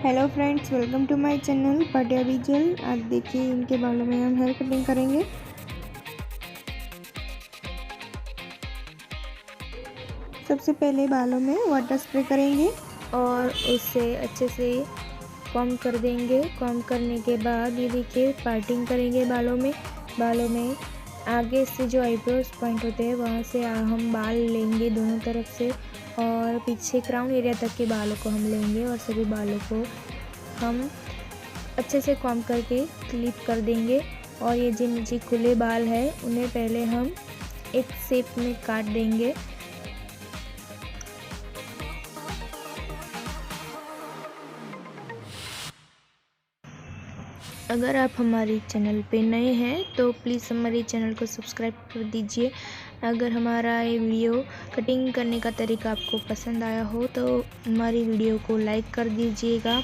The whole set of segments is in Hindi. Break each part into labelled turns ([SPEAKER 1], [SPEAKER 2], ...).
[SPEAKER 1] Hello friends, welcome to my channel Patiya visual. आज देखिए इनके बालों में हम हेयर कटिंग करेंगे। सबसे पहले बालों में वाटर स्प्रे करेंगे और उससे अच्छे से कॉम्ब कर देंगे। कॉम्ब करने के बाद ये देखिए पार्टिंग करेंगे बालों में आगे से जो आईब्रोज पॉइंट होते हैं वहाँ से हम बाल लेंगे दोनों तरफ से, और पीछे क्राउन एरिया तक के बालों को हम लेंगे और सभी बालों को हम अच्छे से कॉम्ब करके क्लिप कर देंगे। और ये जिन नीचे खुले बाल है उन्हें पहले हम एक शेप में काट देंगे। अगर आप हमारे चैनल पे नए हैं तो प्लीज़ हमारे चैनल को सब्सक्राइब कर दीजिए। अगर हमारा ये वीडियो कटिंग करने का तरीका आपको पसंद आया हो तो हमारी वीडियो को लाइक कर दीजिएगा,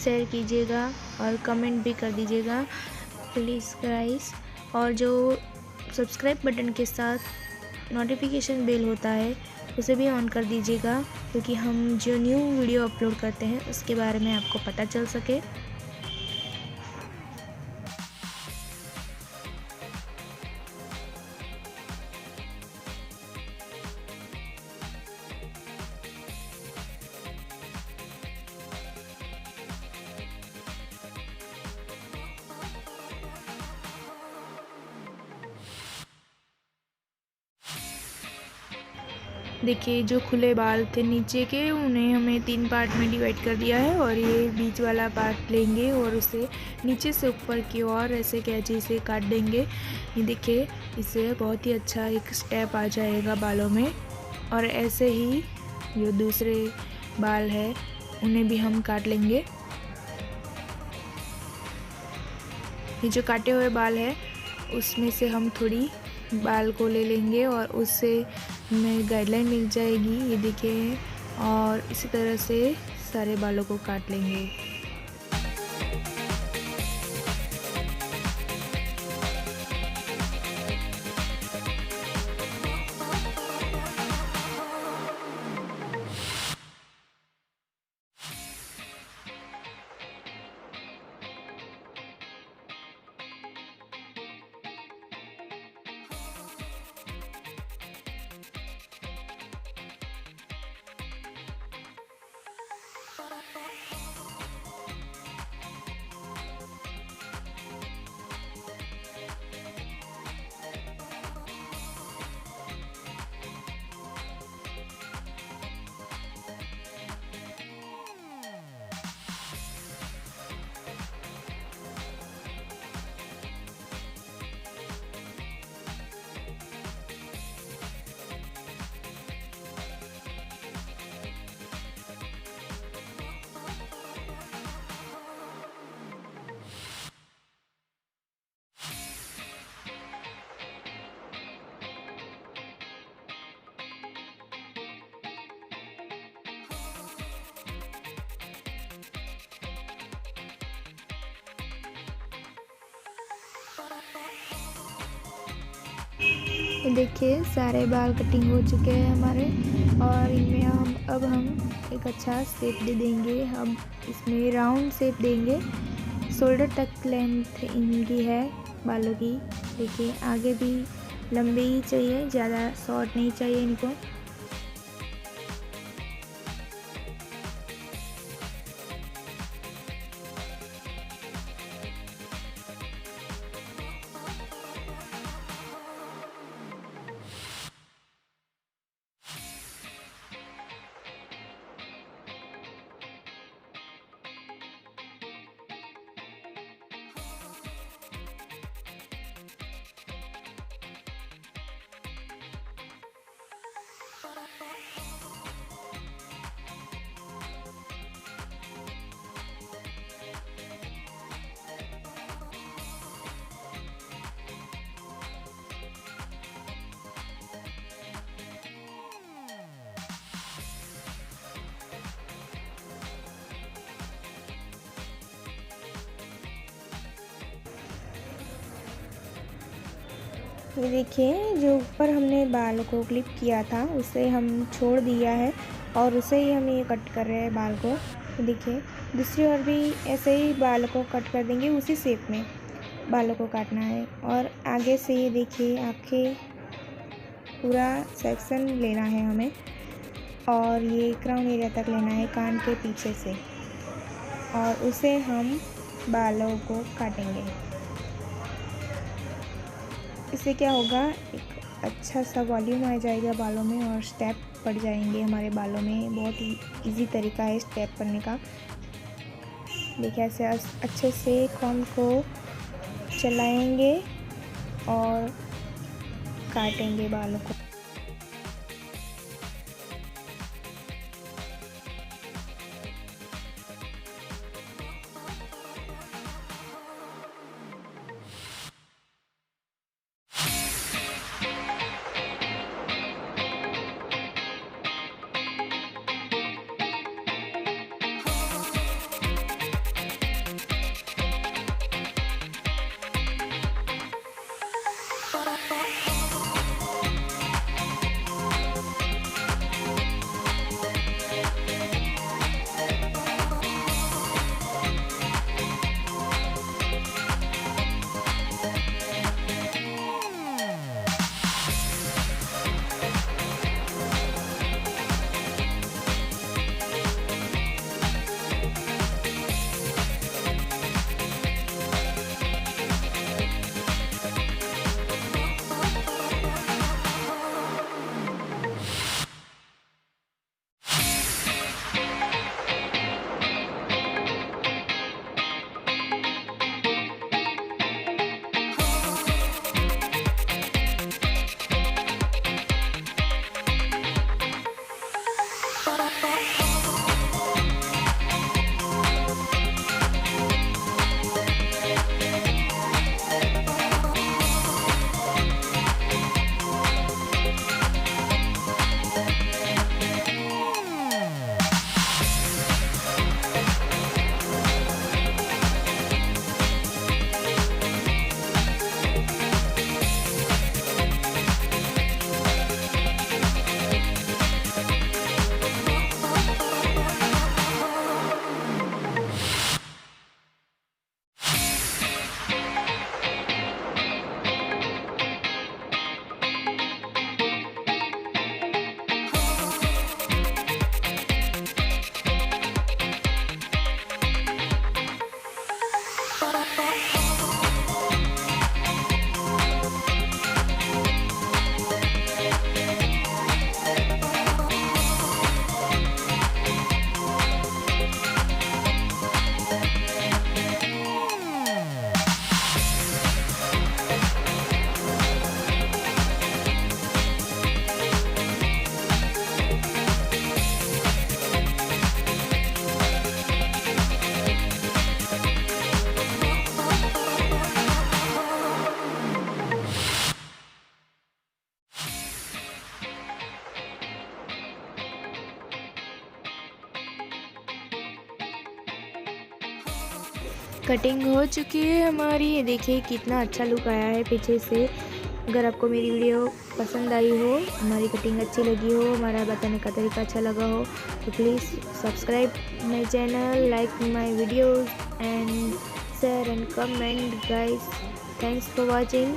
[SPEAKER 1] शेयर कीजिएगा और कमेंट भी कर दीजिएगा प्लीज़ गाइस। और जो सब्सक्राइब बटन के साथ नोटिफिकेशन बेल होता है उसे भी ऑन कर दीजिएगा, क्योंकि हम जो न्यू वीडियो अपलोड करते हैं उसके बारे में आपको पता चल सके। देखिए जो खुले बाल थे नीचे के उन्हें हमें 3 पार्ट में डिवाइड कर दिया है, और ये बीच वाला पार्ट लेंगे और उसे नीचे से ऊपर की ओर ऐसे कैंची से काट देंगे। ये देखिए इससे बहुत ही अच्छा एक स्टेप आ जाएगा बालों में। और ऐसे ही जो दूसरे बाल है उन्हें भी हम काट लेंगे। ये जो काटे हुए बाल है उसमें से हम थोड़ी बाल को ले लेंगे और उससे हमें गाइडलाइन मिल जाएगी, ये देखिए। और इसी तरह से सारे बालों को काट लेंगे। देखिए सारे बाल कटिंग हो चुके हैं हमारे, और इनमें हम एक अच्छा शेप दे देंगे। हम इसमें राउंड शेप देंगे। शोल्डर तक लेंथ इनकी है बालों की। देखिए आगे भी लंबे ही चाहिए, ज़्यादा शॉर्ट नहीं चाहिए इनको। ये देखिए जो ऊपर हमने बाल को क्लिप किया था उसे हम छोड़ दिया है और उसे ही हम ये कट कर रहे हैं बाल को। देखिए दूसरी ओर भी ऐसे ही बालों को कट कर देंगे, उसी शेप में बालों को काटना है। और आगे से ये देखिए आपके पूरा सेक्शन लेना है हमें, और ये क्राउन एरिया तक लेना है कान के पीछे से, और उसे हम बालों को काटेंगे। इससे क्या होगा, एक अच्छा सा वॉल्यूम आ जाएगा बालों में और स्टेप पड़ जाएंगे हमारे बालों में। बहुत ही इजी तरीका है स्टेप करने का। देखिए ऐसे अच्छे से कॉम्ब को चलाएंगे और काटेंगे बालों को। कटिंग हो चुकी है हमारी। ये देखिए कितना अच्छा लुक आया है पीछे से। अगर आपको मेरी वीडियो पसंद आई हो, हमारी कटिंग अच्छी लगी हो, हमारा बताने का तरीका अच्छा लगा हो, तो please subscribe my channel, like my videos and share and comment guys. Thanks for watching.